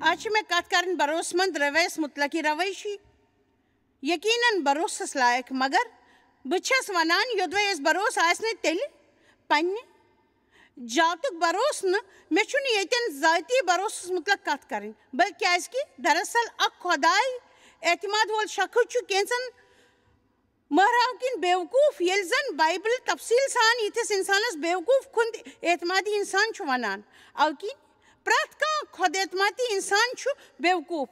آج میں کت کرن بھروس مند رویس مطلقی رویشی یقیناً بھروسس لائق مگر بچھس ونان یودوے اس بھروس آسنے تیل پنہ جاتک بھروس میں چھن یتن ذاتی بھروسس مطلق کت کرن بلکہ کیازکہ دراصل اک خدائی اعتماد وول شخص چھُ کینژن مہراو کن بیوقوف یل زن بائبل تفصیل سان یتھس انسانس بیوقوف کھند اعتمادی انسان چھُ ونان اوکن پرٛٮ۪تھ کانٛہہ خۄد اعتمادی انسان چھُ بیوقوف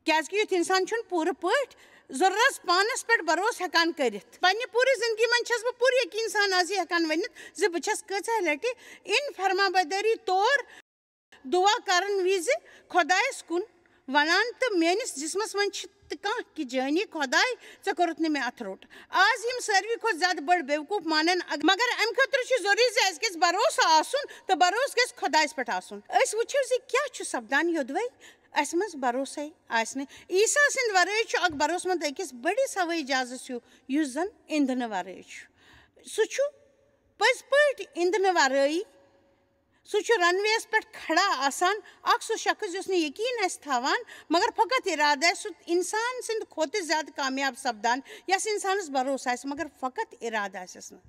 کیازکہ یُتھ انسان چھُنہٕ پوٗرٕ پٲٹھۍ ضروٗرت پانس پٮ۪ٹھ بھروسہٕ ہٮ۪کان کٔرِتھ پننہِ پوٗرٕ زندگی منٛز چھس بہٕ پوٗرٕ یقیٖن سان آز یہِ ہٮ۪کان ؤنِتھ زِ بہٕ چھس کۭژاہ لٹہِ اِن فرما بردٲری طور دعا کرن وِزِ خۄدایس کُن ونان تہٕ میٲنِس جسمس منٛز چھِ تہٕ کانٛہہ کہِ جٲنی خۄداے ژےٚ کوٚرُتھ نہٕ مےٚ اتھ روٚٹ آز یِم ساروی کھۄتہٕ زیادٕ بٔڑ بیوقوٗف مانن مگر امہِ خٲطرٕ چھُ ضروٗری زِ اسہِ گژھِ بھروسہٕ آسُن تہٕ بھروسہٕ گژھِ خۄدایس پٮ۪ٹھ آسُن أسۍ وٕچھو زِ کیٛاہ چھُ سپدان یوٚدوے اسہِ منٛز بھروسے آسہِ نہٕ عیٖسا سٕنٛدِ ورٲے چھُ اکھ بھروسہٕ منٛد أکِس بٔڑِس ہوٲیی جہازس ہیوٗ یُس زن اِنٛدنہٕ ورٲے چھُ سُہ چھُ پٔزۍ پٲٹھۍ اِنٛدنہٕ ورٲیی سُہ چھُ رن وے یس پٮ۪ٹھ کھڑا آسان اکھ سُہ شخص یُس نہٕ یقیٖن آسہِ تھاوان مگر فقط ارادٕ آسہِ سُہ انسان سٕنٛدِ کھۄتہٕ زیادٕ کامیاب سپدان یس انسانس بھروسہٕ آسہِ مگر فقط ارادٕ آسٮ۪س نہٕ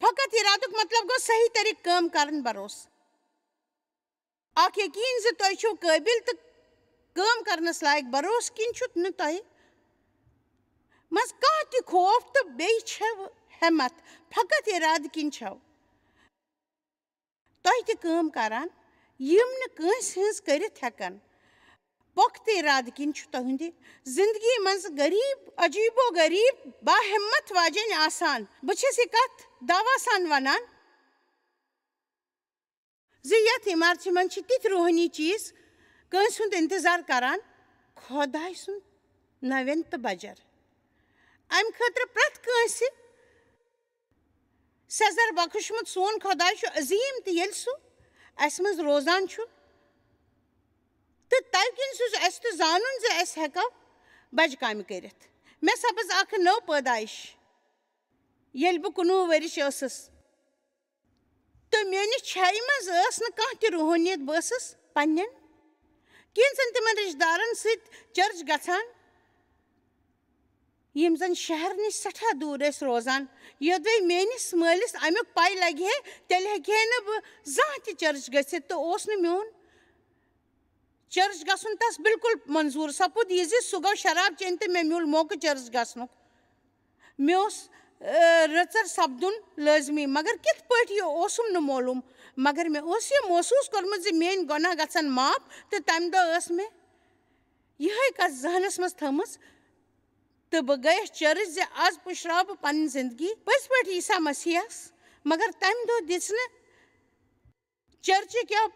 فقط ارادُک مطلب گوٚو صحیح طریقہٕ کٲم کرن بھروسہٕ اکھ یقیٖن زِ تُہۍ چھِو قٲبِل تہٕ کٲم کرنس لایق بھروسہٕ کِنۍ چھُ نہٕ تۄہہِ منٛز کانٛہہ تہِ خوف تہٕ بیٚیہِ چھو ہٮ۪مت فقط ارادٕ کِنۍ چھو تۄہہِ تہِ کٲم کران یِم نہٕ کٲنٛسہِ ہٕنٛز کٔرِتھ ہٮ۪کن پۄختہٕ ارادٕ کِنۍ چھُ تُہنٛدِ زندگی منٛز غریٖب عجیٖب و غریٖب باہمت واجیٚنۍ آسان بہٕ چھس یہِ کتھ دعوا سان ونان زِ یتھ عمارژِ منٛز چھِ تِتھۍ روحٲنی چیٖز کٲنٛسہِ ہُنٛد انتظار کران خۄداے سُنٛد نوین تہٕ بجر امہِ خٲطرٕ پرٛٮ۪تھ کٲنٛسہِ سیٚزر بخشمُت سون خۄداے چھُ عظیٖم تہٕ ییٚلہِ سُہ اسہِ منٛز روزان چھُ تہٕ تمہِ کِنۍ چھُ اسہِ تہِ زانُن زِ أسۍ ہٮ۪کو بجہِ کامہِ کٔرِتھ مےٚ سپٕز اکھ نٔو پٲدایش ییٚلہِ بہٕ 19 ؤرِش ٲسٕس تہٕ میٲنِس چھایہِ منٛز ٲس نہٕ کانٛہہ تہِ روحٲنیت بہٕ ٲسٕس پننٮ۪ن کینٛژن تِمن رشتہٕ دارن سۭتۍ چرچ گژھان یِم زن شہر نِش سٮ۪ٹھاہ دوٗر ٲسۍ روزان یوٚدوے میٲنِس مٲلِس امیُک پاے لگہِ ہے تیٚلہِ ہٮ۪کہِ ہے نہٕ بہٕ زانٛہہ تہِ چرچ گٔژھِتھ تہٕ اوس نہٕ میون چرچ گژھُن تس بالکل منظوٗر سپُد یہِ زِ سُہ گوٚو شراب چیٚنۍ تہٕ مےٚ میوٗل موقعہٕ چرچ گژھنُک مےٚ اوس رٕژر سپدُن لٲزمی مگر کِتھ پٲٹھۍ یہِ اوسُم نہٕ معلوٗم مگر مےٚ اوس یہِ محسوٗس کوٚرمُت زِ میٲنۍ گۄناہ گژھن معاف تہٕ تمہِ دۄہ ٲس مےٚ یِہے کتھ ذہنس منٛز تھٲمٕژ تہٕ بہٕ گٔیس چرچ زِ آز پُشراو بہٕ پنٕنۍ زندگی پٔزۍ پٲٹھۍ عیٖسا مسیحس مگر تمہِ دۄہ دِژ نہٕ چرچہِ کیو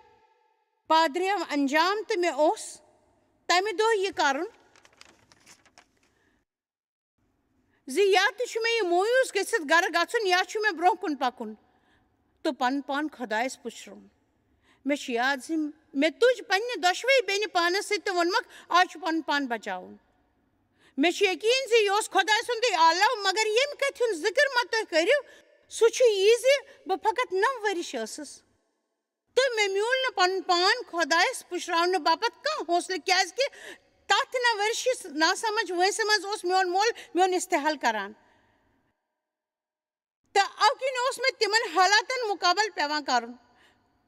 پادریو انجام تہٕ مےٚ اوس تمہِ دۄہ یہِ کرُن زِ یا تہِ چھُ مےٚ یہِ مویوٗس گٔژھِتھ گرٕ گژھُن یا چھُ مےٚ برونٛہہ کُن پکُن تہٕ پنُن پان خۄدایس پُشراوُن مےٚ چھُ یاد زِ مےٚ تُج پننہِ دۄشوے بیٚنہِ پانس سۭتۍ تہٕ ووٚنمکھ آز چھُ پنُن پان بچاوُن مےٚ چھُ یقیٖن زِ یہِ اوس خۄداے سُنٛدُے آلو مگر ییٚمہِ کتھِ ہُنٛد ذِکر مہ تُہۍ کٔرِو سُہ چھُ یہِ زِ بہٕ فقط 9 ؤرِش ٲسٕس تہٕ مےٚ میوٗل نہٕ پنُن پان خۄدایس پُشراونہٕ باپتھ کانٛہہ حوصلہٕ کیازکہِ تتھ 9 ؤرشِس ناسمجھ وٲنٛسہِ منٛز اوس میون مول میون استحال کران تہٕ اَوٕ کِنۍ اوس مےٚ تِمن حالاتن مُقابل پیٚوان کرُن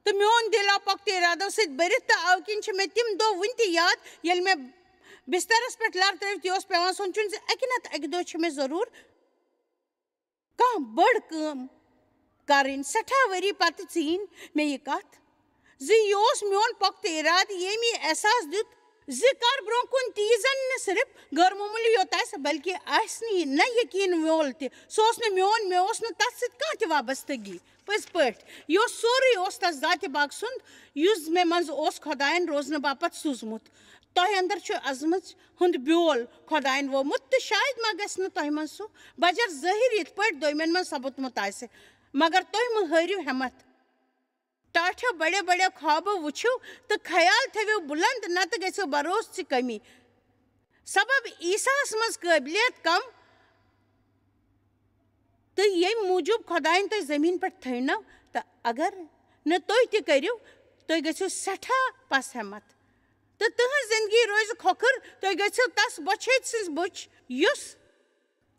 تہٕ میون دِل آو پۄختہٕ ارادو سۭتۍ بٔرِتھ تہٕ اَوٕ کِنۍ چھِ مےٚ تِم دۄہ وُنہِ تہِ یاد ییٚلہِ مےٚ بسترس پٮ۪ٹھ لر ترٲوِتھ یہِ اوس پیٚوان سونٛچُن زِ اکہِ نتہٕ اکہِ دۄہ چھِ مےٚ ضروٗر کانٛہہ بٔڑ کٲم کرٕنۍ سٮ۪ٹھاہ ؤری پتہٕ ژیٖنۍ مےٚ یہِ کتھ زِ یہِ اوس میون پۄختہٕ ارادٕ ییٚمۍ یہِ احساس دیُت زِ کر برونٛہہ کُن تہِ یہِ زن نہٕ صرف غٲر معموٗلی یوت آسہِ بلکہِ آسہِ نہٕ یہِ نہ یقیٖن وول تہِ سُہ اوس نہٕ میون مےٚ اوس نہٕ تتھ سۭتۍ کانٛہہ تہِ وابستگی پٔزۍ پٲٹھۍ یہِ اوس سورُے اوس تس ذاتِ پاک سُنٛد یُس مےٚ منٛز اوس خۄداین روزنہٕ باپتھ سوٗزمُت تۄہہِ انٛدر چھُ عظمٕژ ہُنٛد بیول خۄداین ووٚومُت تہٕ شاید ما گژھِ نہٕ تۄہہِ منٛز سُہ بجر ظٲہِر یِتھ پٲٹھۍ دوٚیمٮ۪ن منٛز سپُدمُت آسہِ مگر تُہۍ مہٕ ہٲرِو ہٮ۪مت ٹاٹھیو بڑیو بڑیو خوابو وٕچھِو تہٕ خیال تھٲوِو بُلنٛد نتہٕ گژھِو بھروسٕچ کٔمی سبب عیٖساہس منٛز قٲبلیت کم تہٕ ییٚمہِ موٗجوٗب خۄداین تۄہہِ زٔمیٖن پٮ۪ٹھ تھٲونو تہٕ اگر نہٕ تُہۍ تہِ کٔرِو تُہۍ گٔژھِو سٮ۪ٹھاہ پس ہٮ۪مت تہٕ تٕہٕنٛز زندگی روزِ کھۄکھٕر تُہۍ گٔژھِو تس بۄچھِ سٕنٛز بُچھ یُس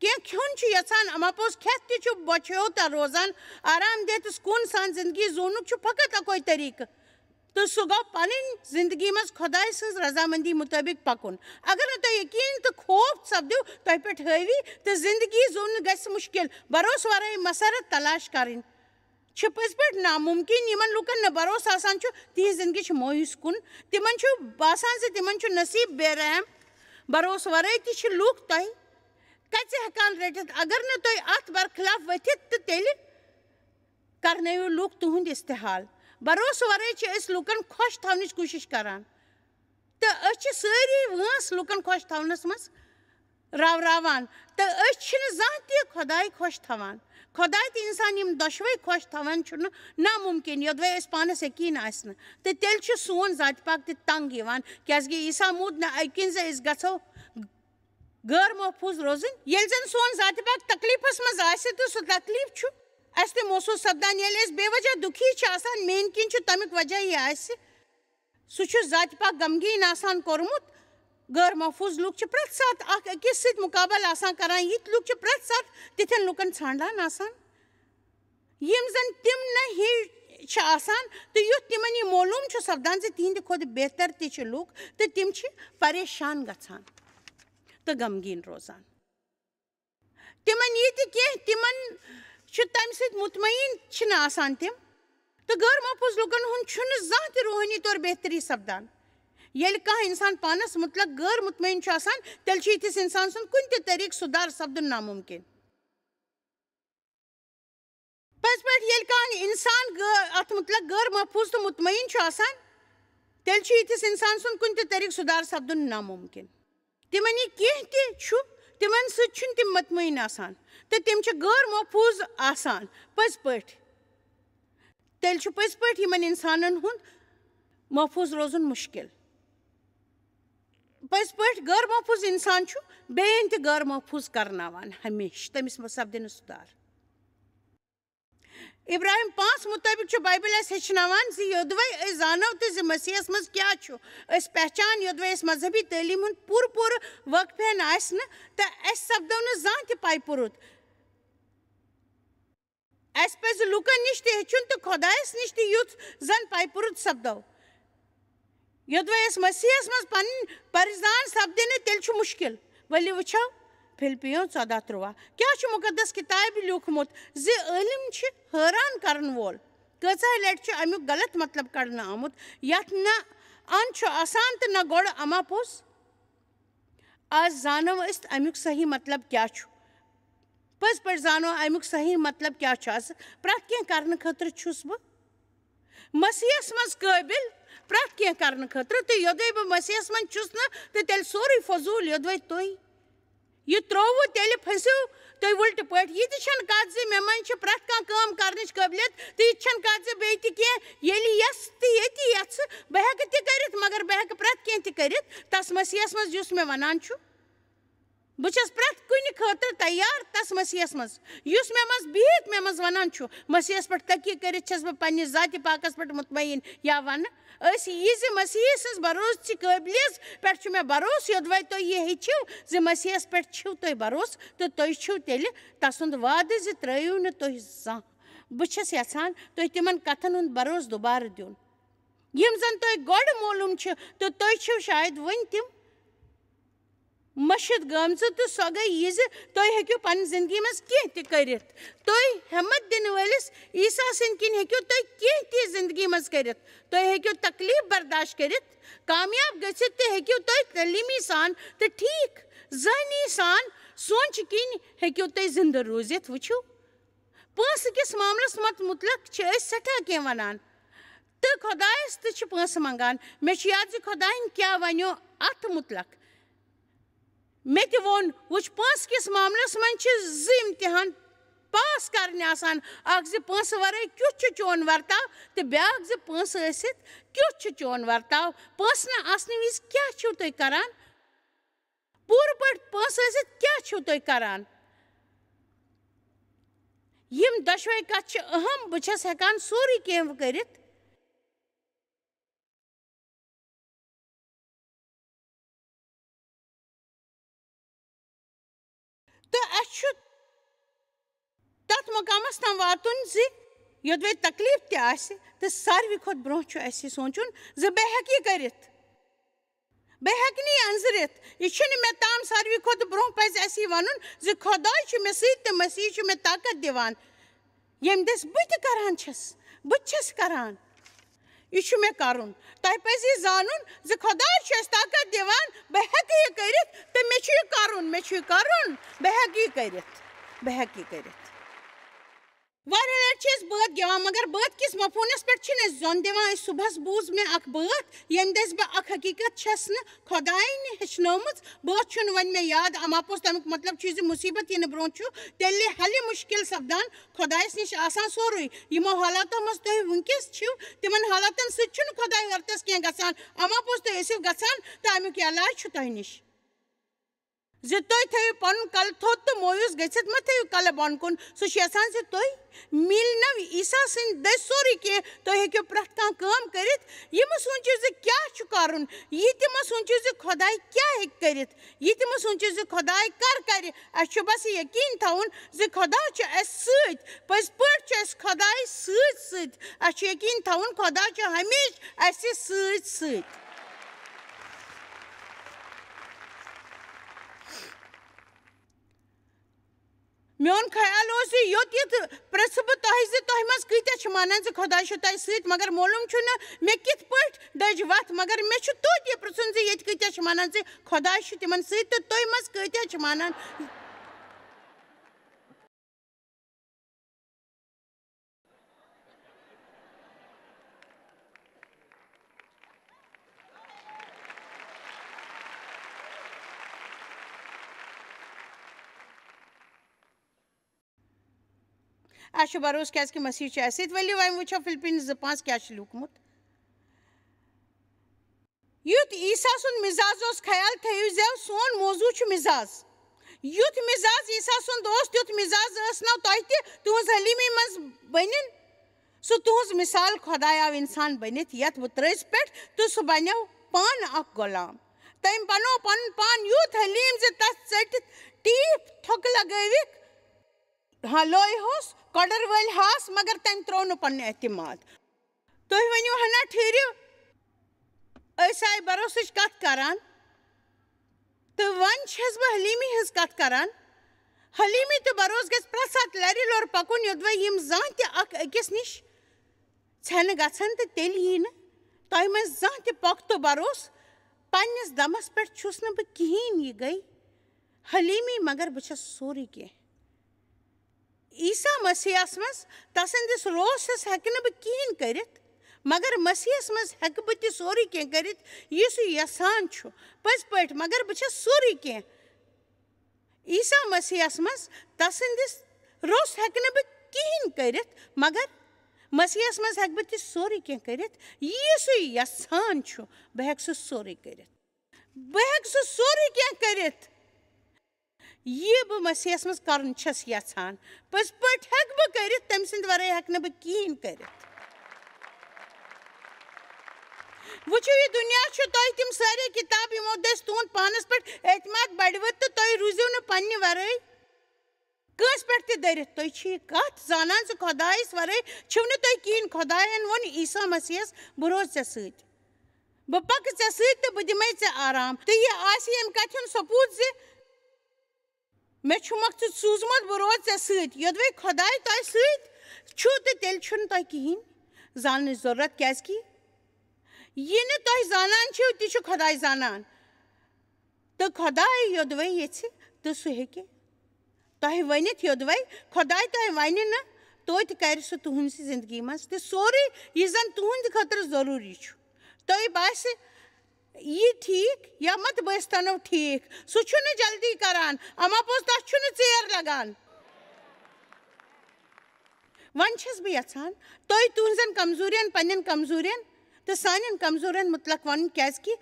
کینٛہہ کھیوٚن چھُ یژھان اَماپوٚز کھٮ۪تھ تہِ چھُ بۄچھیو تل روزان آرام دہ تہٕ سکوٗن سان زندگی زونُک چھُ فقط اَکوے طٔریٖقہٕ تہٕ سُہ گوٚو پنٕنۍ زندگی منٛز خۄداے سٕنٛز رضامندی مُطٲبِق پکُن اگر نہٕ تُہۍ یقیٖن تہٕ خوف سپدِو تۄہہِ پٮ۪ٹھ حٲوی تہٕ زندگی زونُن گژھِ مُشکِل بروسہٕ ورٲے مسرت تلاش کرٕنۍ چھِ پٔزۍ پٲٹھۍ نامُمکِن یِمن لُکن نہٕ بروسہٕ آسان چھُ تِہنٛز زندگی چھِ مویوٗس کُن تِمن چھُ باسان زِ تِمن چھُ نصیٖب بے رحم بروسہٕ ورٲے تہِ چھِ لُکھ تۄہہِ کَژِ ہٮ۪کان رٔٹِتھ اگر نہٕ تُہۍ اتھ برخلاف ؤتھِتھ تہٕ تیٚلہِ کرنٲیِو لُکھ تُہُنٛد استحال بروسہٕ ورٲے چھِ أسۍ لُکن خۄش تھاونٕچ کوٗشش کران تہٕ أسۍ چھِ سٲری وٲنٛس لُکن خۄش تھاونس منٛز راوراوان تہٕ أسۍ چھِنہٕ زانٛہہ تہِ خۄداے خۄش تھاوان خۄداے تہٕ اِنسان یِم دۄشوے خۄش تھاوان چھُنہٕ نامُمکِن یوٚدوے اَسہِ پانس یقیٖن آسہِ نہٕ تہٕ تیٚلہِ چھُ سون ذاتہِ پاک تہِ تنٛگ یِوان کیٛازِ کہِ عیٖسا موٗد نہٕ اَکہِ کِنۍ زِ أسۍ گژھو غٲر محفوٗظ روزٕنۍ ییٚلہِ زن سون ذاتہِ پاک تکلیٖفس منٛز آسہِ تہٕ سُہ تکلیٖف چھُ اَسہِ تہِ محسوٗس سپدان ییٚلہِ أسۍ بے وجہ دُکھی چھِ آسان میٛٲنۍ کِنۍ چھُ تمیُک وجہ یہِ آسہِ سُہ چھُ ذاتہِ پاک غمگیٖن آسان کوٚرمُت غٲر محفوٗظ لُکھ چھِ پرٛٮ۪تھ ساتہٕ اکھ أکِس سۭتۍ مُقابل آسان کران یِتھۍ لُکھ چھِ پرٛٮ۪تھ ساتہٕ تِتھٮ۪ن لُکن ژھانڈان آسان یِم زن تِم نہٕ ہِوۍ چھِ آسان تہٕ یُتھ تِمن یہِ معلوٗم چھُ سپدان زِ تِہنٛدِ کھۄتہٕ بہتر تہِ چھِ لُکھ تہٕ تِم چھِ پریشان گژھان تہٕ غمگیٖن روزان تِمن یہِ تہِ کینٛہہ تِمن چھُ تمہِ سۭتۍ مطمعین چھِنہٕ آسان تِم تہٕ غٲر محفوٗظ لُکن ہُنٛد چھُنہٕ زانٛہہ تہِ روحٲنی طور بہتری سپدان ییٚلہِ کانٛہہ اِنسان پانس مُتعلق غٲر مطمعین چھُ آسان تیٚلہِ چھُ یِتھِس اِنسان سُنٛد کُنہِ تہِ طٔریٖقہٕ سُدھار سپدُن نامُمکِن پٔزۍ پٲٹھۍ ییٚلہِ کانٛہہ اِنسان اتھ مُتعلق غٲر محفوٗظ تہٕ مطمعین چھُ آسان تیٚلہِ چھُ یِتھِس اِنسان سُنٛد کُنہِ تہِ طٔریٖقہٕ سُدھار سپدُن نامُمکِن تِمن یہِ کینٛہہ تہِ چھُ تِمن سۭتۍ چھُنہٕ تِم مطمعین آسان تہٕ تِم چھِ غٲر محفوٗظ آسان پٔزۍ پٲٹھۍ تیٚلہِ چھُ پٔزۍ پٲٹھۍ یِمن اِنسانن ہُنٛد محفوٗظ روزُن مُشکِل پٔزۍ پٲٹھۍ غٲر محفوٗظ اِنسان چھُ بیٚیَن تہِ غٲر محفوٗظ کرناوان ہمیشہٕ تٔمِس منٛز سپدِ نہٕ سُدھار ابراہیم 5 مُطٲبِق چھُ بایبل اَسہِ ہیٚچھناوان زِ یوٚدوے أسۍ زانو تہِ زِ مسیحس منٛز کیٛاہ چھُ أسۍ پہچان یوٚدوے اَسہِ مذہبی تعلیٖم ہُنٛد پوٗرٕ پوٗرٕ وٲقفین آسہِ نہٕ تہٕ اَسہِ سپدو نہٕ زانٛہہ تہِ پاے پُرُت اَسہِ پَزِ لُکن نِش تہِ ہیٚچھُن تہٕ خۄدایس نِش تہِ یُتھ زن پاے پُرُت سپدو یوٚدوے أسۍ مسیحس منٛز پنٕنۍ پرزان سپدِ نہٕ تیٚلہِ چھُ مُشکِل ؤلِو وٕچھو فِلپِیو 14:13 کیٛاہ چھُ مُقدس کِتابہِ لیوٗکھمُت زِ عٲلِم چھِ حٲران کرن وول کۭژاہ لٹہِ چھُ امیُک غلط مطلب کڑنہٕ آمُت یتھ نہ ان چھُ آسان تہٕ نہ گۄڈٕ اما پوٚز آز زانو أسۍ امیُک صحیح مطلب کیٛاہ چھُ پٔزۍ پٲٹھۍ زانو امیُک صحیح مطلب کیٛاہ چھُ آز پرٛٮ۪تھ کینٛہہ کرنہٕ خٲطرٕ چھُس بہٕ مسیحس منٛز قٲبِل پرٛٮ۪تھ کینٛہہ کرنہٕ خٲطرٕ تہٕ یوٚدوے بہٕ مسیحس منٛز چھُس نہٕ تہٕ تیٚلہِ سورُے فضوٗل یوٚدوے تُہۍ یہِ ترٛووٕ تیٚلہِ پھٔسِو تُہۍ وٕلٹہٕ پٲٹھۍ یہِ تہِ چھَنہٕ کتھ زِ مےٚ منٛز چھِ پرٛٮ۪تھ کانٛہہ کٲم کرنٕچ قٲبلیت تہٕ یہِ تہِ چھَنہٕ کتھ زِ بیٚیہِ تہِ کینٛہہ ییٚلہِ یژھ تہٕ ییٚتی یژھٕ بہٕ ہٮ۪کہٕ تہِ کٔرِتھ مگر بہٕ ہٮ۪کہٕ پرٛٮ۪تھ کینٛہہ تہِ کٔرِتھ تس مسیحس منٛز یُس مےٚ ونان چھُ بہٕ چھَس پرٛٮ۪تھ کُنہِ خٲطرٕ تیار تس مسیحس منٛز یُس مےٚ منٛز بِہِتھ مےٚ منٛز ونان چھُ مسیحس پٮ۪ٹھ تٔکیہِ کٔرِتھ چھَس بہٕ پننِس ذاتہِ پاکس پٮ۪ٹھ مطمعین یا ونہٕ أسۍ یہِ زِ مسیح سٕنٛز بروسہٕ چہِ قٲبلیت پٮ۪ٹھ چھُ مےٚ بروسہٕ یوٚدوے تُہۍ یہِ ہیٚچھِو زِ مسیحس پٮ۪ٹھ چھِو تُہۍ بروسہٕ تہٕ تُہۍ چھِو تیٚلہِ تسُنٛد وعدٕ زِ ترٛٲیِو نہٕ تُہۍ زانٛہہ بہٕ چھَس یژھان تُہۍ تِمن کتھن ہُنٛد بروسہٕ دُبارٕ دیُن یِم زن تۄہہِ گۄڈٕ معلوٗم چھِ تہٕ تُہۍ چھِو شاید وُنہِ تِم مٔشِتھ گٲمژٕ تہٕ سۄ گٔے یہِ زِ تُہۍ ہیٚکِو پننہِ زندگی منٛز کینٛہہ تہِ کٔرِتھ تُہۍ ہٮ۪مت دِنہٕ وٲلِس عیٖسا سٕنٛدۍ کِنۍ ہیٚکِو تُہۍ کینٛہہ تہِ زندگی منٛز کٔرِتھ تُہۍ ہیٚکِو تکلیٖف برداشت کٔرِتھ کامیاب گٔژھِتھ تہٕ ہیٚکِو تُہۍ تعلیٖمی سان تہٕ ٹھیٖک ذہنی سان سونٛچہِ کِنۍ ہیٚکِو تُہۍ زِندٕ روٗزِتھ وٕچھِو پونٛسہٕ کِس معاملس مُتعلق چھِ أسۍ سٮ۪ٹھاہ کینٛہہ ونان تہٕ خۄدایس تہِ چھِ پونٛسہٕ منٛگان مےٚ چھُ یاد زِ خۄدایَن کیٛاہ وَنیو اتھ مُتعلق مےٚ تہِ ووٚن وٕچھ پونٛسہٕ کِس معاملس منٛز چھِ 2 اِمتِحان پاس کرنہِ آسان اکھ زِ پونٛسہٕ ورٲے کیُتھ چھُ چون ورتاو تہٕ بیٛاکھ زِ پونٛسہٕ ٲسِتھ کیُتھ چھُ چون ورتاو پونٛسہٕ نہٕ آسنہٕ وِزِ کیٛاہ چھِو تُہۍ کران پوٗرٕ پٲٹھۍ پونٛسہٕ ٲسِتھ کیٛاہ چھِو تُہۍ کران یِم دۄشوے کتھٕ چھِ اہم بہٕ چھَس ہٮ۪کان سورُے کینٛہہ کٔرِتھ تَتھ مقامَس تام واتُن زِ یوٚدوَے تکلیٖف تہِ آسہِ تہٕ ساروی کھۄتہٕ برونٛہہ چھُ اَسہِ سونٛچُن زِ بہٕ ہٮ۪کہٕ یہِ کٔرِتھ بہٕ ہٮ۪کہٕ نہٕ یہِ أنٛزرِتھ یہِ چھُنہٕ مےٚ تام ساروی کھۄتہٕ برونٛہہ پَزِ اَسہِ یہِ وَنُن زِ خۄداے چھُ مےٚ سۭتۍ تہٕ مسیح چھُ مےٚ طاقت دِوان ییٚمہِ دٔسۍ بہٕ تہِ کران چھَس بہٕ تہِ چھَس کران یہِ چھُ مےٚ کَرُن تۄہہِ پَزِ یہِ زانُن زِ خۄداے چھُ اَسہِ طاقت دِوان بہٕ ہٮ۪کہٕ یہِ کٔرِتھ تہٕ مےٚ چھُ یہِ کَرُن بہٕ ہٮ۪کہٕ یہِ کٔرِتھ واریاہ لَٹہِ چھِ أسۍ بٲتھ گٮ۪وان مگر بٲتھ کِس مفہوٗنَس پٮ۪ٹھ چھِنہٕ أسۍ زوٚن دِوان أسۍ صُبحَس بوٗز مےٚ اَکھ بٲتھ ییٚمہِ دٔسۍ بہٕ اَکھ حقیٖقت چھَس نہٕ خۄدایَنہِ ہیٚچھنٲومٕژ بٲتھ چھُنہٕ وۄنۍ مےٚ یاد اَماپوٚز تَمیُک مطلب چھُ زِ مُصیٖبت یِنہٕ برونٛہہ چھُ تیٚلہِ حلہِ مُشکِل سَپدان خۄدایَس نِش آسان سورُے یِمو حالاتو منٛز تُہۍ وٕنکٮ۪س چھِو تِمن حالاتن سۭتۍ چھُنہٕ خۄداے ورتس کینٛہہ گژھان اَماپوٚز تُہۍ ٲسِو گژھان تہٕ اَمیُک علاج چھُ تۄہہِ نِش زِ تُہۍ تھٲیِو پَنُن کَلہٕ تھوٚد تہٕ مویوٗس گٔژھِتھ مہ تھٲیِو کَلہٕ بۄن کُن سُہ چھُ یَژھان زِ تُہۍ میلنو عیٖسا سٕنٛدۍ دٔسۍ سورُے کینٛہہ تُہۍ ہیٚکِو پرٛٮ۪تھ کانٛہہ کٲم کٔرِتھ یہِ مہٕ سوٗنٛچِو زِ کیٛاہ چھُ کَرُن یہِ تہِ مہ سوٗنٛچِو زِ خۄداے کیٛاہ ہیٚکہِ کٔرِتھ یہِ تہِ مہ سوٗنٛچِو زِ خۄداے کَر کَرِ اَسہِ چھُ بَس یہِ یقیٖن تھاوُن زِ خۄدا چھُ اَسہِ سۭتۍ پٔزۍ پٲٹھۍ چھُ اَسہِ خۄداے سۭتۍ اَسہِ چھُ یقیٖن تھاوُن خۄدا چھُ ہمیشہِ اَسہِ سۭتۍ میون خیال اوس زِ یوٚت یِتھ پرٛژھٕ بہٕ تۄہہِ زِ تۄہہِ منٛز کۭتیاہ چھِ مانان زِ خۄداے چھُ تۄہہِ سۭتۍ مگر معلوٗم چھُنہٕ مےٚ کِتھ پٲٹھۍ دٔج وَتھ مگر مےٚ چھُ توتہِ یہِ پرٛژھُن زِ ییٚتہِ کۭتیاہ چھِ مانان زِ خۄداے چھُ تِمن سۭتۍ تہٕ تُہۍ منٛز کۭتیاہ چھِ مانان اَسہِ چھُ بروسہٕ کیٛازِ کہِ مسیح چھُ اَسہِ سۭتۍ ؤلِو وۄنۍ وٕچھو فِلپِنٕز 2:5 کیٛاہ چھُ لیوٗکھمُت یُتھ عیٖسا سُنٛد مِزاز اوس خیال تھٲیِو زِ سون موضوٗع چھُ مِزاز یُتھ مِزاز عیٖسا سُنٛد اوس تیُتھ مِزاز ٲسنو تۄہہِ تہِ تُہنٛز حلیٖمی منٛز بٔنِن سُہ تُہنٛز مِثال خۄداے آو اِنسان بٔنِتھ یَتھ وُترٲژِ پٮ۪ٹھ تہٕ سُہ بَنیو پانہٕ اکھ غۄلام تٔمۍ بَنوو پَنُن پان یوٗت حلیٖم زِ تَتھ ژٔٹِتھ ٹیٖپھ تھۄکہٕ لگٲوِکھ لویہوس کۄڈر وٲلۍ ہاس مگر تٔمۍ ترٛوو نہٕ پَنُن اعتماد تُہۍ ؤنِو ہنا ٹھٕہرِو أسۍ آیہِ بروسٕچ کَتھ کران تہٕ وۄنۍ چھَس بہٕ حلیٖمی ہٕنٛز کَتھ کران حلیٖمی تہٕ بروسہٕ گژھِ پرٛٮ۪تھ ساتہٕ لَرِ لورِ پَکُن یوٚدوَے یِم زانٛہہ تہِ اکھ أکِس نِش ژھٮ۪نہٕ گژھن تہٕ تیٚلہِ یی نہٕ تۄہہِ منٛز زانٛہہ تہِ پۄختہٕ بروسہٕ پنٛنِس دمس پٮ۪ٹھ چھُس نہٕ بہٕ کِہیٖنۍ یہِ گٔے حلیٖمی مگر بہٕ چھَس سورُے کینٛہہ عیٖسا مسیحس منٛز تسٕنٛدِس روسس ہٮ۪کہٕ نہٕ بہٕ کِہیٖنۍ کٔرِتھ مگر مسیحس منٛز ہٮ۪کہٕ بہٕ تہِ سورُے کینٛہہ کٔرِتھ یہِ سُہ یژھان چھُ پٔزۍ پٲٹھۍ مگر بہٕ چھَس سورُے کینٛہہ عیٖسا مسیحس منٛز تسٕنٛدِس روٚس ہٮ۪کہٕ نہٕ بہٕ کِہیٖنۍ کٔرِتھ مگر مسیحس منٛز ہٮ۪کہٕ بہٕ تہِ سورُے کینٛہہ کٔرِتھ یہِ سُہ یژھان چھُ بہٕ ہٮ۪کہٕ سُہ سورُے کٔرِتھ یہِ بہٕ مسیحس منٛز کرُن چھَس یژھان پٔزۍ پٲٹھۍ ہٮ۪کہٕ بہٕ کٔرِتھ تٔمۍ سٕنٛدِ ورٲے ہٮ۪کہٕ نہٕ بہٕ کِہیٖنۍ کٔرِتھ وٕچھِو یہِ دُنیا چھُ تۄہہِ تِم سٲری کِتاب یِمو دٔسۍ تُہُنٛد پانس پٮ۪ٹھ اعتماد بڑِوٕ تہٕ تُہۍ روٗزِو نہٕ پننہِ ورٲے کٲنٛسہِ پٮ۪ٹھ تہِ دٔرِتھ تُہۍ چھِو یہِ کتھ زانان زِ خۄدایس ورٲے چھِو نہٕ تُہۍ کِہیٖنۍ خۄداین ووٚن عیٖسا مسیحس بہٕ روزٕ ژےٚ سۭتۍ بہٕ پکہٕ ژےٚ سۭتۍ تہٕ بہٕ دِمے ژےٚ آرام تہٕ یہِ آسہِ ییٚمہِ کتھِ ہُنٛد ثبوٗت زِ مےٚ چھُمکھ ژٕ سوٗزمُت بہٕ روزٕ ژےٚ سۭتۍ یوٚدوَے خۄداے تۄہہِ سۭتۍ چھُ تہٕ تیٚلہِ چھُنہٕ تۄہہِ کِہیٖنۍ زاننٕچ ضروٗرت کیٛازِ کہِ یہِ نہٕ تۄہہِ زانان چھِو تہِ چھُ خۄداے زانان تہٕ خۄداے یوٚدوَے یژھِ تہٕ سُہ ہیٚکہِ تۄہہِ ؤنِتھ یوٚدوَے خۄداے تۄہہِ وَنہِ نہٕ توتہِ کَرِ سُہ تُہنٛزِ زندگی منٛز تہٕ سورُے یُس زن تُہنٛدِ خٲطرٕ ضروٗری چھُ تۄہہِ باسہِ یہِ ٹھیٖک یا مت بٲسۍتَنو ٹھیٖک سُہ چھُنہٕ جلدی کران اَماپوٚز تَتھ چھُنہٕ ژیر لگان وۄنۍ چھَس بہٕ یژھان تُہۍ تُہنٛزن کمزوٗرین پننٮ۪ن کمزوٗرین تہٕ سانٮ۪ن کمزوٗرین مُتعلق وَنُن کیٛازِ کہِ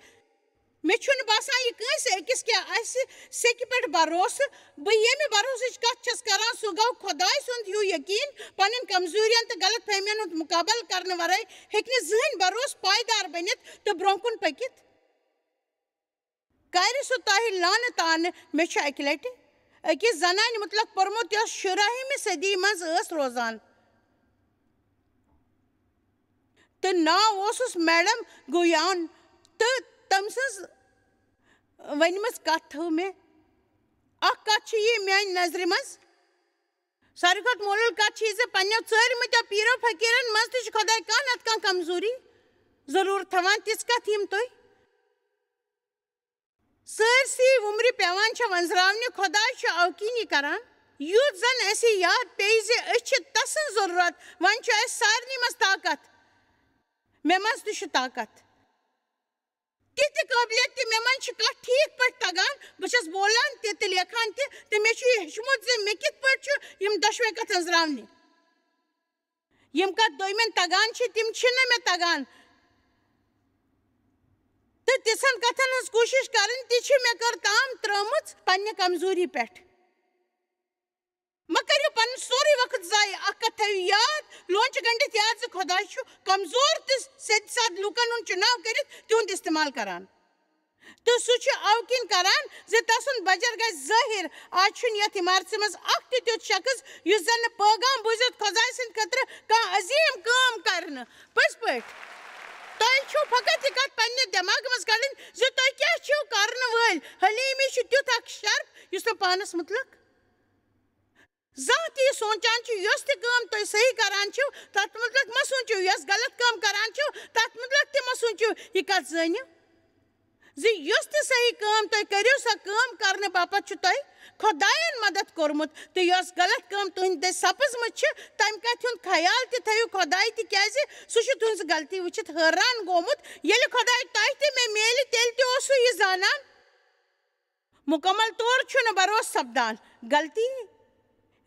مےٚ چھُنہٕ باسان یہِ کٲنٛسہِ أکِس کیٛاہ آسہِ سیٚکہِ پٮ۪ٹھ بروسہٕ بہٕ ییٚمہِ بروسٕچ کتھ چھَس کران سُہ گوٚو خۄداے سُنٛد ہیوٗ یقیٖن پنٕنٮ۪ن کمزوٗرین تہٕ غلط فہمین ہُنٛد مُقابل کرنہٕ ورٲے ہیٚکہِ نہٕ زٕہٕنۍ بروسہٕ پایدار بٔنِتھ تہٕ برونٛہہ کُن پٔکِتھ کَرِ سُہ تۄہہِ لانہٕ تانہٕ مےٚ چھُ اَکہِ لٹہِ أکِس زنانہِ مُتلق پوٚرمُت یۄس 16ہمہِ صدی منٛز ٲس روزان تہٕ ناو اوسُس میڈم گویان تہٕ تٔمۍ سٕنٛز ؤنمٕژ کتھ تھٲو مےٚ اکھ کتھ چھِ یہِ میانہِ نظرِ منٛز ساروی کھۄتہٕ مولوٗل کتھ چھِ یہِ زِ پننیو ژٲرمٕتیو پیٖرو فقیٖرن منٛز تہِ چھُ خۄداے کانٛہہ نتہٕ کانٛہہ کمزوٗری ضروٗر تھاوان تِژھ کتھ یِم تُہۍ سٲرسٕے وُمرِ پیٚوان چھےٚ ونٛزراونہِ خۄداے چھُ اوکیٖنی کران یُتھ زن اسہِ یاد پیٚیہِ زِ أسۍ چھِ تس سٕنٛز ضروٗرت وۄنۍ چھُ اسہِ سارنٕے منٛز طاقت مےٚ منٛز تہِ چھُ طاقت تِتہِ قٲبلیت تہِ مےٚ منٛز چھِ کتھ ٹھیٖک پٲٹھۍ تگان بہٕ چھس بولان تہِ تہٕ لیکھان تہِ تہٕ مےٚ چھُ یہِ ہیٚچھمُت زِ مےٚ کِتھ پٲٹھۍ چھُ یِم دۄشوے کتھٕ أنٛزراونہِ یِم کتھ دوٚیمٮ۪ن تگان چھِ تِم چھِنہٕ مےٚ تگان تہٕ تِژھن کتھن ہٕنٛز کوٗشش کرٕنۍ تہِ چھِ مےٚ کٔر تام ترٲومٕژ پننہِ کمزوٗری پٮ۪ٹھ مہ کٔرِو پنُن سورُے وقت ضایع اکھ کتھ تھٲیِو یاد لونچہِ گٔنڈِتھ یاد زِ خۄداے چھُ کمزور تہٕ سیٚدِ سادٕ لوٗکن ہُنٛد چُناو کٔرِتھ تِہُنٛد استعمال کران تہٕ سُہ چھُ اوکیٖن کران زِ تسُنٛد بجر گژھِ ظٲہِر آز چھُنہٕ یتھ عمارژِ منٛز اکھ تہِ تیُتھ شخص یُس زن نہٕ پٲغام بوٗزِتھ خۄداے سٕنٛدِ خٲطرٕ کانٛہہ عظیٖم کٲم کرِ نہٕ پٔزۍ پٲٹھۍ تۄہہِ چھُو فقط یہِ کتھ پننہِ دٮ۪ماغہٕ منٛز کڑٕنۍ زِ تُہۍ کیٛاہ چھِو کرنہٕ وٲلۍ حلیٖمی چھُ تیُتھ اکھ شرف یُس نہٕ پانس مُتعلق زانٛہہ تہِ یہِ سونٛچان چھُ یۄس تہِ کٲم تُہۍ صحیح کران چھِو تتھ مُتعلق مہ سوٗنٛچِو یۄس غلط کٲم کران چھِو تتھ مُتعلق تہِ مہ سوٗنٛچِو یہِ کتھ زٲنِو زِ یۄس تہِ صحیح کٲم تُہۍ کٔرِو سۄ کٲم کرنہٕ باپتھ چھُ تۄہہِ خۄداین مدد کوٚرمُت تہٕ یۄس غلط کٲم تُہنٛدِ دٔسۍ سپٕزمٕژ چھِ تمہِ کتھِ ہُنٛد خیال تہِ تھٲیِو خۄداے تِکیٛازِ سُہ چھُ تُہنٛز غلطی وٕچھِتھ حٲران گوٚمُت ییٚلہِ خۄداے تۄہہِ تہٕ مےٚ میلہِ تیٚلہِ تہِ اوس سُہ یہِ زانان مُکمل طور چھُنہٕ بروسہٕ سپدان غلطی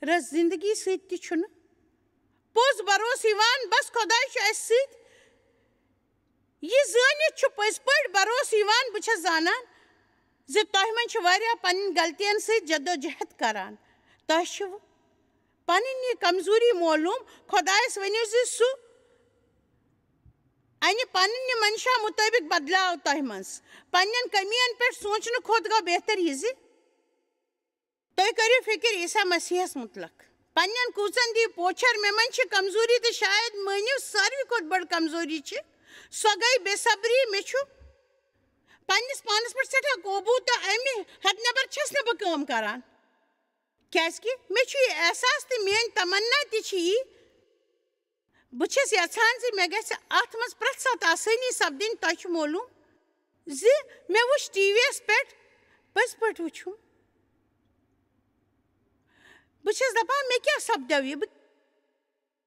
رٕژ زندگی سۭتۍ تہِ چھُنہٕ پوٚز بروسہٕ یِوان بس خۄداے چھُ اسہِ سۭتۍ یہِ زٲنِتھ چھُ پٔزۍ پٲٹھۍ بروسہٕ یِوان بہٕ چھس زانان زِ تۄہہِ منٛز چھِ واریاہ پنٕنۍ غلطین سۭتۍ جدوجہد کران تۄہہِ چھُو پنٕنۍ یہِ کمزوٗری معلوٗم خۄدایس ؤنِو زِ سُہ انہِ پنٕنہِ منشا مُطٲبق بدلاو تۄہہِ منٛز پننٮ۪ن کٔمین پٮ۪ٹھ سونٛچنہٕ کھۄتہٕ گوٚو بہتر یہِ زِ تُہۍ کٔرِو فِکر عیٖسا مسیحس مُتعلق پننٮ۪ن کوٗژن دِیِو پوچھر مےٚ منٛز چھِ کمزوٗری تہٕ شاید مٲنِو ساروی کھۄتہٕ بٔڑ کمزوٗری چھِ سۄ گٔے بے صبری مےٚ چھُ پننِس پانس پٮ۪ٹھ سٮ۪ٹھاہ قوبوٗ تہٕ امہِ حدٕ نٮ۪بر چھس نہٕ بہٕ کٲم کران کیٛازِ کہِ مےٚ چھُ یہِ احساس تہٕ میٲنۍ تمنا تہِ چھِ یی بہٕ چھس یژھان زِ مےٚ گژھِ اتھ منٛز پرٛٮ۪تھ ساتہٕ آسٲنی سپدٕنۍ تۄہہِ چھُ معلوٗم زِ مےٚ وٕچھ ٹی وی یس پٮ۪ٹھ پٔزۍ پٲٹھۍ وٕچھُم بہٕ چھس دپان مےٚ کیٛاہ سپدیو یہِ بہٕ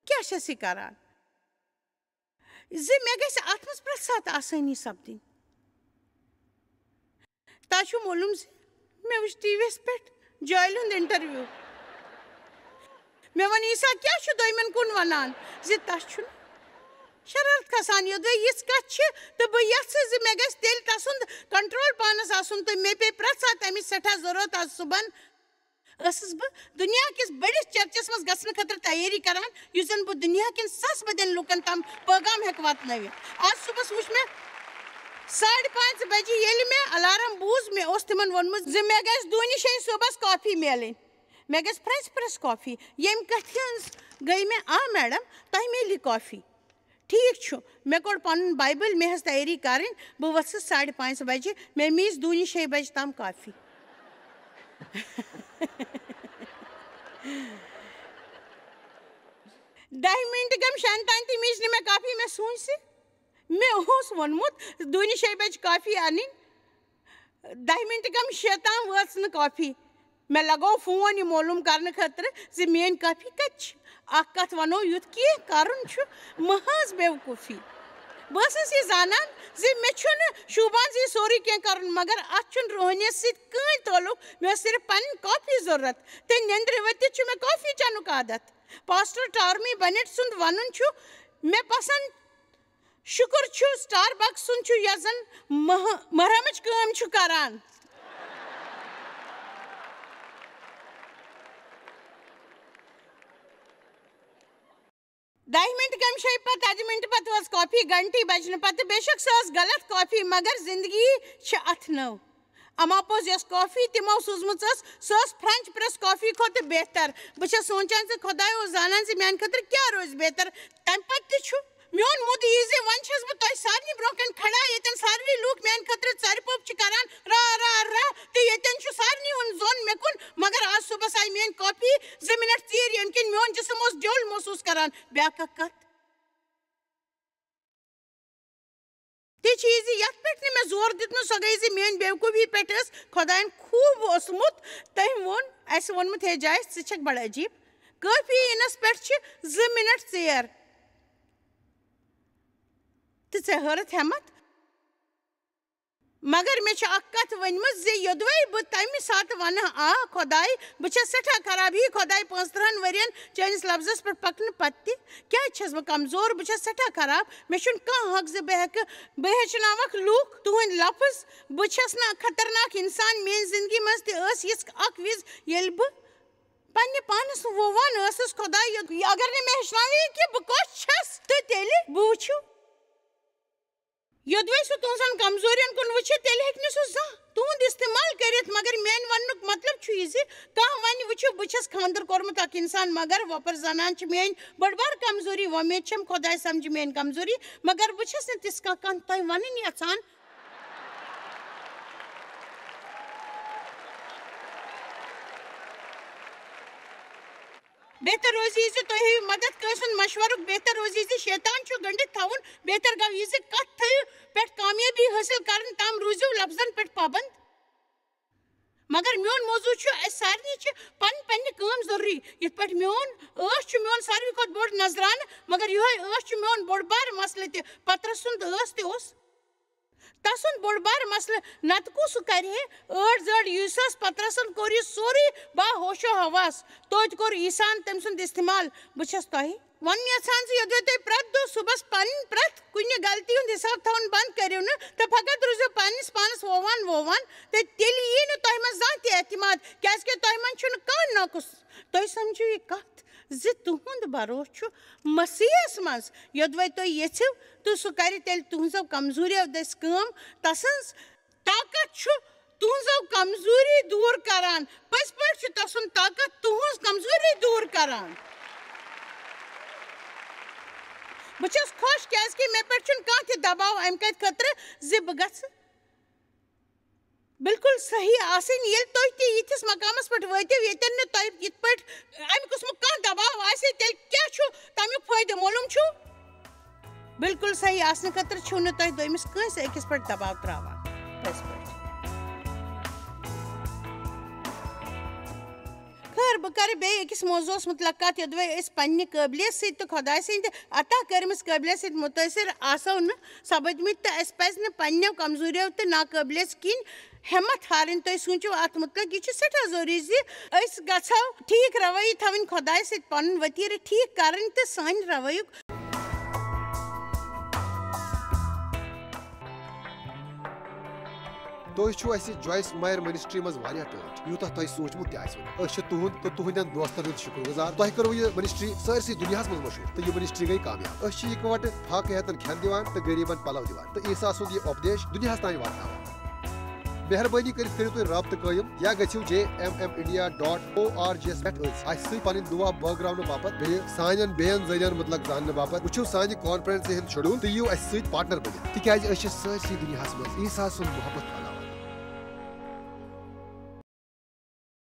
کیٛاہ چھس یہِ کران زِ مےٚ گژھِ اتھ منٛز پرٛٮ۪تھ ساتہٕ آسٲنی سپدٕنۍ تۄہہِ چھُو معلوٗم زِ مےٚ وٕچھ ٹی وی یس پٮ۪ٹھ جالہِ ہُنٛد انٹرویو مےٚ ووٚن عیٖسا کیٛاہ چھُ دوٚیمٮ۪ن کُن ونان زِ تس چھُنہٕ شرارت کھسان یوٚدوے یِژھ کتھ چھِ تہٕ بہٕ یژھٕ زِ مےٚ گژھِ تیٚلہِ تسُنٛد کنٹرول پانس آسُن تہٕ مےٚ پیٚیہِ پرٛٮ۪تھ ساتہٕ امِچ سٮ۪ٹھاہ ضروٗرت آز صُبحن ٲسٕس بہٕ دُنیا کِس بٔڑِس چرچس منٛز گژھنہٕ خٲطرٕ تیٲری کران یُس زن بہٕ دُنیا کٮ۪ن ساس بٔدین لُکن تام پٲغام ہٮ۪کہٕ واتنٲوِتھ آز صُبحس وٕچھ مےٚ 5:30 بجے ییٚلہِ مےٚ الارام بوٗز مےٚ اوس تِمن ووٚنمُت زِ مےٚ گژھِ 2:06 صُبحس کافی میلٕنۍ مےٚ گژھِ فرٛٮ۪س کافی ییٚمہِ کتھِ ہٕنٛز گٔے مےٚ میڈم تۄہہِ میلہِ کافی ٹھیٖک چھُ مےٚ کوٚڑ پنُن بایبل مےٚ ٲس تیٲری کرٕنۍ بہٕ ؤژھٕس 5:30 بجے مےٚ میٖج 2:06 بجہِ تام کافی 10 مِنٹ گٔمۍ شٮ۪ن تانۍ تہِ میٖج نہٕ مےٚ کافی مےٚ سوٗنٛچ زِ مےٚ اوس ووٚنمُت 2:06 بجہِ کافی انٕنۍ 10 مِنٹ گٔمۍ 6 تام وٲژ نہٕ کافی مےٚ لگوو فون یہِ معلوٗم کرنہٕ خٲطرٕ زِ میٲنۍ کافی کتہِ چھِ اکھ کتھ ونو یُتھ کینٛہہ کرُن چھُ محض بیوقوٗفی بہٕ ٲسٕس یہِ زانان زِ مےٚ چھُنہٕ شوٗبان زِ یہِ سورُے کینٛہہ کرُن مگر اتھ چھُنہٕ روحٲنیت سۭتۍ کٕہٕنۍ تعلُق مےٚ ٲس صرف پنٕنۍ کافی ضروٗرت تہٕ نیٚنٛدرِ ؤتھِتھ چھُ مےٚ کافی چٮ۪نُک عادت پاسٹر ٹارمی بنٹ سُنٛد ونُن چھُ مےٚ پسنٛد شُکُر چھُ سٹار بکس سُنٛد چھُ یۄس زن مرہمٕچ کٲم چھُ کران 10 مِنٹ گٔمۍ 6 پتہٕ 10 مِنٹ پتہٕ وٲژ کافی گنٹی بجنہٕ پتہٕ بے شک سۄ ٲس غلط کافی مگر زندگی چھِ اتھ نٔو اماپوز یس کافی تمو سوزمت سس فرینچ پریس کافی کھت بہتر بہ سوچان سے خدایا زانان سے میان خاطر کیا روز بہتر تم پتہ تہ میون مود یہ ون چھس بہ تہ سارنی برو کن کھڑا یتن ساروی لوک میان خاطر ژر پوپ کران را را را تہ یتن چھ سارنی ہن زون مے کن مگر آج صبح آئی میان کافی 2 منٹ ژیر یم کن میون جسم اس ڈول محسوس کران بیاکھ کت تی چیز یت پہ میں زور دتمت سو گئی میری بیوقوفی پہ خدائن خوب اوسمت تم وون اس وونمت ہے جائے ژٕ بڑا عجیب کافی انس پہ 2 منٹ ژیر تو ژے ہرت ہمت مگر مے اک کت ونمت زِ یودوے بہ تمہ سات ون آ خدائے بہ سٹھا خراب ہی خدائے 35 ورین چانس لفظس پہ پکن پتہ کیا چھس بہ کمزور بہ سٹھا خراب مے چھن کانٛہہ حق زِ بہ ہیچناوکھ لوک تہند لفظ بہ چھس نا خطرناک انسان میری زندگی مز تہ ٲس یژھ اک وز ییٚلہِ بہ پننہِ پانس ووان ٲسٕس خداے اگر نہٕ مےٚ ہیچناوی کہ بہ کۄس چھس تہٕ تیٚلہِ بہ وٕچھو یودوے سہ تہذن کمزورین کن وچھ تیل ہیٚکہِ نہٕ سہ زانٛہہ تہند استعمال کرت مگر میان وننک مطلب چھ یہ زِ کانٛہہ ونہِ وٕچھو بہ چھس خاندر کوٚرمُت اکھ انسان مگر وۄپر زنان چھ میٲنۍ بٔڑ بار کمزوری وۄمید چھم خداے سمجھِ میٲنۍ کمزوری مگر بہ چھس نہٕ تِژھ کانٛہہ تۄہہِ ونٕنۍ یژھان بہتر روزی زِ تُہۍ ہیٚیِو مدد کٲنٛسہِ ہُنٛد مشورُک بہتر روزی زِ شیطان چھُ گٔنڈِتھ تھاوُن بہتر گوٚو یہِ زِ کتھ تھٲیِو پٮ۪ٹھ کامیٲبی حٲصِل کرن تام روٗزِو لفظن پٮ۪ٹھ پابنٛد مگر میون موضوع چھُ اسہِ سارنٕے چھِ پنٕنۍ کٲم ضروٗری یِتھ پٲٹھۍ میون ٲس چھُ میون ساروی کھۄتہٕ بوٚڑ نظرانہٕ مگر یِہوے ٲس چھُ میون بوٚڑ بار مسلہٕ تہِ پترس سُنٛد ٲس تہِ اوس تسُنٛد بوٚڑ بار مسلہٕ نتہٕ کُس سُہ کرِ ہے ٲٹھ زٲڑ یوٗسس پترسن کوٚر یہِ سورُے با ہوشو حواس توتہِ کوٚر عیٖسان تٔمۍ سُنٛد استعمال بہٕ چھس تۄہہِ ونُن یژھان زِ یوٚدوے تُہۍ پرٛٮ۪تھ دۄہ صُبحس پنٕنۍ پرٛٮ۪تھ کُنہِ غلطی ہُنٛد حساب تھاوُن بنٛد کٔرِو نہٕ تہٕ فقط روٗزِو پننِس پانس ووان تہٕ تیٚلہِ یی نہٕ تۄہہِ منٛز زانٛہہ تہِ اعتماد کیٛازِکہِ تۄہہِ منٛز چھُنہٕ کانٛہہ ناقص تُہۍ سمجھِو یہِ کتھ زِ تُہُنٛد بروسہٕ چھُ مسیحس منٛز یوٚدوے تُہۍ یژھِو تہٕ سُہ کرِ تیٚلہِ تُہنٛزو کمزوریو دٔسۍ کٲم تسٕنٛز طاقت چھُ تُہنٛزو کمزوری دوٗر کران پٔزۍ پٲٹھۍ چھُ تسُنٛد طاقت تُہنٛز کمزوری دوٗر کران بہٕ چھس خۄش کیٛازِکہِ مےٚ پٮ۪ٹھ چھُنہٕ کانٛہہ تہِ دباو امہِ کتھِ خٲطرٕ زِ بہٕ گژھٕ بالکل صحیح آسٕنۍ ییٚلہِ تُہۍ تہِ یِتھِس مقامس پٮ۪ٹھ وٲتِو ییٚتٮ۪ن نہٕ تۄہہِ یِتھ پٲٹھۍ امہِ قٕسمُک کانٛہہ دباو آسہِ تیٚلہِ کیٛاہ چھُ تمیُک فٲیدٕ معلوٗم چھُ بالکل صحیح آسنہٕ خٲطرٕ چھُو نہٕ تۄہہِ دوٚیمِس کٲنٛسہِ أکِس پٮ۪ٹھ دباو تراوان پٔزۍ پٲٹھۍ خٲر بہٕ کرٕ بیٚیہِ أکِس موضوٗعس مُتعلق کتھ یوٚدوے أسۍ پننہِ قٲبلیت سۭتۍ تہٕ خۄداے سٕنٛدِ عطا کٔرمٕژ قٲبلیت سۭتۍ مُتٲثر آسو نہٕ سپٕدمٕتۍ تہٕ اسہِ پزِ نہٕ پننٮ۪و کمزوریو تہٕ ناقٲبلیت کِنۍ ہٮ۪مت ہارٕنۍ تُہۍ سوٗنٛچِو اتھ مُتعلق یہِ چھُ سٮ۪ٹھاہ ضروٗری زِ أسۍ گژھو ٹھیٖک روٲیی تھاوٕنۍ خۄداے سۭتۍ پنُن ؤتیرٕ ٹھیٖک کرٕنۍ تہٕ سانہِ روٲیُک تُہۍ چھِو اَسہِ جویس مایر منسٹری منٛز واریاہ ٹٲٹھۍ یوٗتاہ تۄہہِ سوٗنٛچمُت تہِ آسِوٕ أسۍ چھِ تُہُنٛد تہٕ تُہنٛدٮ۪ن دوستن ہُنٛد شُکر گُزار تۄہہِ کٔروٕ یہِ منسٹری سٲرسٕے دُنیاہس منٛز مشہوٗر تہٕ یہِ منسٹری گٔے کامیاب أسۍ چھِ یِکوَٹہٕ فاقہٕ ہٮ۪تن کھٮ۪ن دِوان تہٕ غریٖبن پلو دِوان تہٕ عیٖسا سُنٛد یہِ اُپدیش دُنیاہس تانۍ واتناوان مہربٲنی کٔرِتھ کٔرِو تُہۍ رٲبطہٕ قٲیِم یا گٔژھِو JMMindia.org یس پٮ۪ٹھ اَسہِ سۭتۍ پنٕنۍ دُعا بٲگراونہٕ باپتھ بیٚیہِ سانٮ۪ن بیٚین ذٔریعن مُتعلق زاننہٕ باپتھ وٕچھِو سانہِ کانفرنسہِ ہُنٛد شڈوٗل تہٕ یِیِو اَسہِ سۭتۍ پارٹنر بٔنِتھ تِکیازِ أسۍ چھِ سٲرسٕے دُنیاہس منٛز عیٖسا سُنٛد محبت پھٔہلاوان